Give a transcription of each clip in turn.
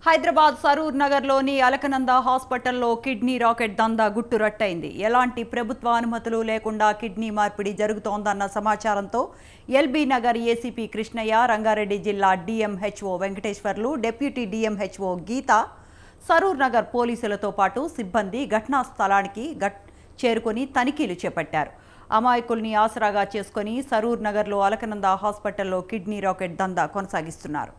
హైదరాబాద్ సరూర్ నగర్లోని అలకనంద హాస్పిటల్లో kidney racket దందా గుట్టురట్టయింది. ఎలాంటి ప్రభుత్వ అనుమతులు లేకుండా కిడ్నీ మార్పిడి జరుగుతోందన్న సమాచారంతో ఎల్బీ నగర్ ఏసీపీ కృష్ణయ్య, రంగారెడ్డి జిల్లా డిఎంహెచ్ఓ వెంకటేశ్వర్లు, డిప్యూటీ డిఎంహెచ్ఓ గీత, సరూర్ నగర్ పోలీసులతో పాటు సిబ్బంది ఘటనా స్థలానికి చేరుకొని తనిఖీలు చేపట్టారు. అమాయకుల్ని ఆసరాగా చేసుకుని సరూర్ నగర్లో అలకనంద హాస్పిటల్లో కిడ్నీ రాకెట్ దందా కొనసాగిస్తున్నారు.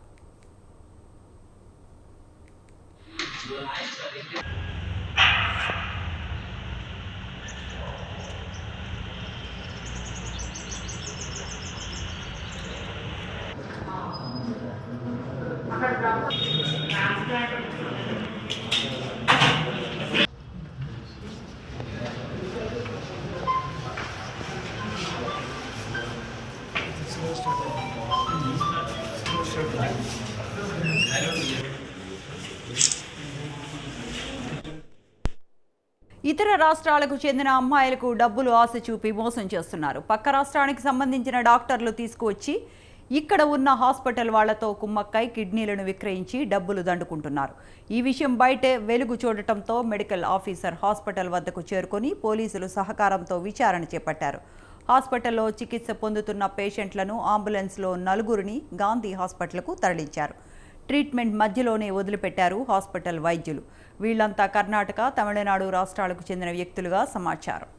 ఇతర రాష్ట్రాలకు చెందిన అమ్మాయిలకు డబ్బులు ఆశ చూపి మోసం చేస్తున్నారు. పక్క రాష్ట్రానికి సంబంధించిన డాక్టర్లు తీసుకువచ్చి ఇక్కడ ఉన్న హాస్పిటల్ వాళ్లతో కుమ్మక్కై కిడ్నీలను విక్రయించి డబ్బులు దండుకుంటున్నారు. ఈ విషయం బయటే వెలుగు చూడటంతో మెడికల్ ఆఫీసర్ హాస్పిటల్ వద్దకు చేరుకొని పోలీసులు సహకారంతో విచారణ చేపట్టారు. హాస్పిటల్లో చికిత్స పొందుతున్న పేషెంట్లను అంబులెన్స్లో 4గురిని గాంధీ హాస్పిటల్కు తరలించారు. ట్రీట్మెంట్ మధ్యలోనే వదిలిపెట్టారు హాస్పిటల్ వైద్యులు. వీళ్లంతా కర్ణాటక, తమిళనాడు రాష్ట్రాలకు చెందిన వ్యక్తులుగా సమాచారం.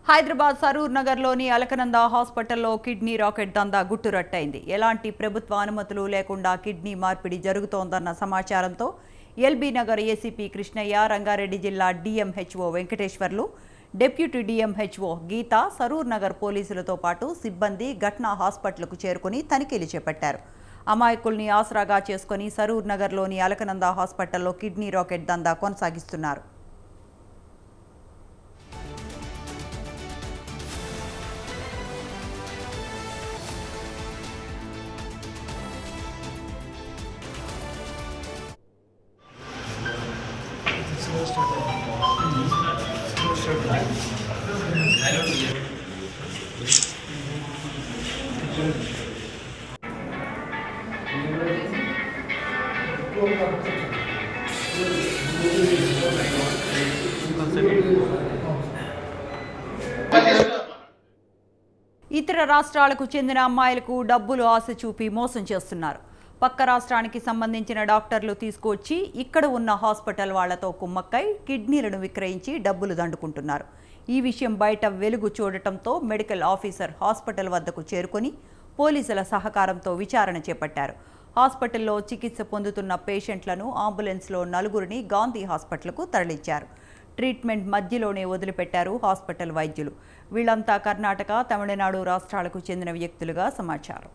హైదరాబాద్ సరూర్ నగర్లోని అలకనంద హాస్పిటల్లో కిడ్నీ రాకెట్ దందా గుట్టురట్టయింది. ఎలాంటి ప్రభుత్వ అనుమతులు లేకుండా కిడ్నీ మార్పిడి జరుగుతోందన్న సమాచారంతో ఎల్బీ నగర్ ఏసీపీ కృష్ణయ్య, రంగారెడ్డి జిల్లా డిఎంహెచ్ఓ వెంకటేశ్వర్లు, డిప్యూటీ డిఎంహెచ్ఓ గీత, సరూర్ నగర్ పోలీసులతో పాటు సిబ్బంది ఘటనా హాస్పిటల్కు చేరుకుని తనిఖీలు చేపట్టారు. అమాయకుల్ని ఆసరాగా చేసుకుని సరూర్ నగర్లోని అలకనంద హాస్పిటల్లో కిడ్నీ రాకెట్ దందా కొనసాగిస్తున్నారు. ఇతర రాష్ట్రాలకు చెందిన అమ్మాయిలకు డబ్బులు ఆశ చూపి మోసం చేస్తున్నారు. పక్క రాష్ట్రానికి సంబంధించిన డాక్టర్లు తీసుకువచ్చి ఇక్కడ ఉన్న హాస్పిటల్ వాళ్లతో కుమ్మక్కై కిడ్నీలను విక్రయించి డబ్బులు దండుకుంటున్నారు. ఈ విషయం బయట వెలుగు చూడటంతో మెడికల్ ఆఫీసర్ హాస్పిటల్ వద్దకు చేరుకొని పోలీసుల సహకారంతో విచారణ చేపట్టారు. హాస్పిటల్లో చికిత్స పొందుతున్న పేషెంట్లను అంబులెన్స్లో 4గురిని గాంధీ హాస్పిటల్కు తరలించారు. ట్రీట్మెంట్ మధ్యలోనే వదిలిపెట్టారు హాస్పిటల్ వైద్యులు. వీళ్లంతా కర్ణాటక, తమిళనాడు రాష్ట్రాలకు చెందిన వ్యక్తులుగా సమాచారం.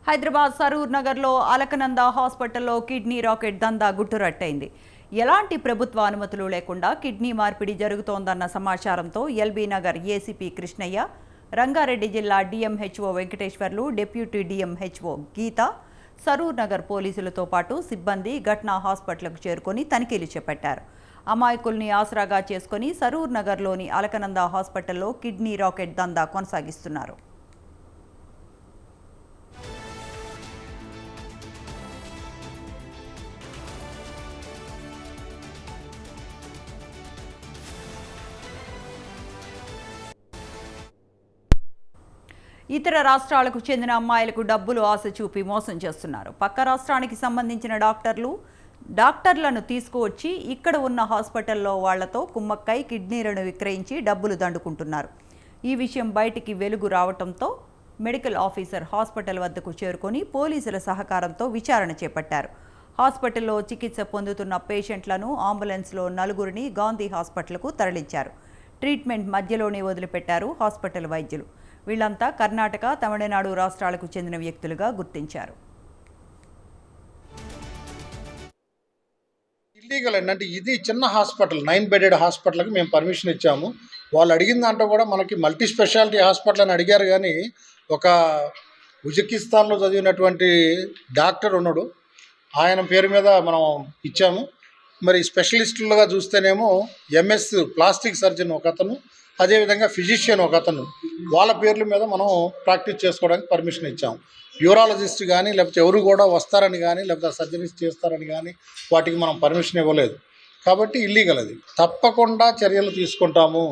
హైదరాబాద్ సరూర్ నగర్లో అలకనంద హాస్పిటల్లో కిడ్నీ రాకెట్ దందా గుట్టురట్టయింది. ఎలాంటి ప్రభుత్వ అనుమతులు లేకుండా కిడ్నీ మార్పిడి జరుగుతోందన్న సమాచారంతో ఎల్బీ నగర్ ఏసీపీ కృష్ణయ్య, రంగారెడ్డి జిల్లా డిఎంహెచ్ఓ వెంకటేశ్వర్లు, డిప్యూటీ డిఎంహెచ్ఓ గీత, సరూర్ నగర్ పోలీసులతో పాటు సిబ్బంది ఘటనా హాస్పిటల్కు చేరుకొని తనిఖీలు చేపట్టారు. అమాయకుల్ని ఆసరాగా చేసుకుని సరూర్ నగర్లోని అలకనంద హాస్పిటల్లో కిడ్నీ రాకెట్ దందా కొనసాగిస్తున్నారు. ఇతర రాష్ట్రాలకు చెందిన అమ్మాయిలకు డబ్బులు ఆశ చూపి మోసం చేస్తున్నారు. పక్క రాష్ట్రానికి సంబంధించిన డాక్టర్లను తీసుకువచ్చి ఇక్కడ ఉన్న హాస్పిటల్లో వాళ్లతో కుమ్మక్కై కిడ్నీలను విక్రయించి డబ్బులు దండుకుంటున్నారు. ఈ విషయం బయటికి వెలుగు రావడంతో మెడికల్ ఆఫీసర్ హాస్పిటల్ వద్దకు చేరుకొని పోలీసుల సహకారంతో విచారణ చేపట్టారు. హాస్పిటల్లో చికిత్స పొందుతున్న పేషెంట్లను అంబులెన్స్లో 4గురిని గాంధీ హాస్పిటల్కు తరలించారు. ట్రీట్మెంట్ మధ్యలోనే వదిలిపెట్టారు హాస్పిటల్ వైద్యులు. వీళ్లంతా కర్ణాటక, తమిళనాడు రాష్ట్రాలకు చెందిన వ్యక్తులుగా గుర్తించారు. ఇల్లీగల్ అంటే ఇది చిన్న హాస్పిటల్, 9 బెడెడ్ హాస్పిటల్కి మేము పర్మిషన్ ఇచ్చాము. వాళ్ళు అడిగిన దాంట్లో కూడా మనకి మల్టీ స్పెషాలిటీ హాస్పిటల్ అని అడిగారు, కానీ ఒక ఉజ్బెకిస్తాన్లో చదివినటువంటి డాక్టర్ ఉన్నాడు, ఆయన పేరు మీద మనం ఇచ్చాము. మరి స్పెషలిస్టులుగా చూస్తేనేమో ఎంఎస్ ప్లాస్టిక్ సర్జన్ ఒక అతను, అదేవిధంగా ఫిజిషియన్ ఒక అతను, వాళ్ళ పేర్ల మీద మనం ప్రాక్టీస్ చేసుకోవడానికి పర్మిషన్ ఇచ్చాము. యూరాలజిస్ట్ కానీ లేకపోతే ఎవరు కూడా వస్తారని కానీ లేకపోతే సర్జరీస్ చేస్తారని కానీ వాటికి మనం పర్మిషన్ ఇవ్వలేదు. కాబట్టి ఇల్లీగల్ అది. తప్పకుండా చర్యలు తీసుకుంటాము.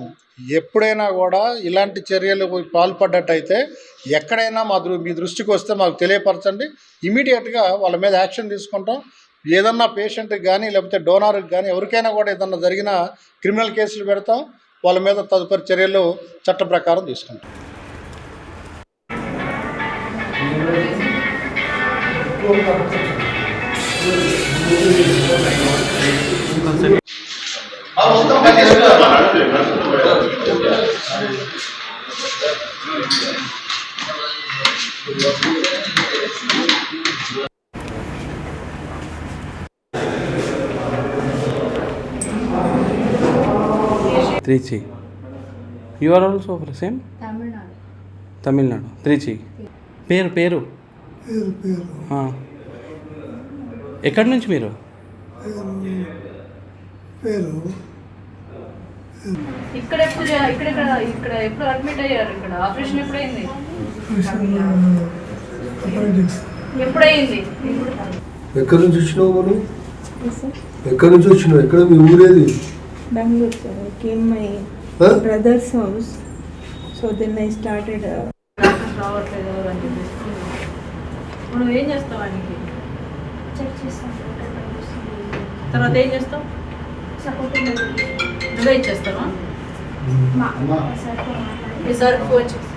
ఎప్పుడైనా కూడా ఇలాంటి చర్యలు పాల్పడ్డట్టయితే ఎక్కడైనా మీ దృష్టికి వస్తే మాకు తెలియపరచండి. ఇమీడియట్గా వాళ్ళ మీద యాక్షన్ తీసుకుంటాం. ఏదన్నా పేషెంట్కి కానీ లేకపోతే డోనార్కి కానీ ఎవరికైనా కూడా ఏదన్నా జరిగిన క్రిమినల్ కేసులు పెడతాం. వాళ్ళ మీద తదుపరి చర్యలు చట్ట ప్రకారం తీసుకుంటాం. Trichy. You are also for the same? Tamil Nadu. Trichy. పేరు ఎక్కడి నుంచి మీరు? ఇక్కడ ఎప్పుడు అడ్మిట్ అయ్యారు? ఇక్కడ ఆపరేషన్ ఎప్పుడైంది? ఎక్కడి నుంచి వచ్చినావు మనం? ఎక్కడి నుంచి వచ్చినావు? ఎక్కడ మీ ఊరేది? Bangalore, sir. I came my brother's house, so then I started. రావట్లేదు అని చెప్పేసి నువ్వు ఏం చేస్తావు? ఆయనకి Check చేస్తాను. తర్వాత ఏం చేస్తావు? నువ్వే ఇచ్చేస్తావా? సార్ ఈ సార్ ఫోన్ చేసి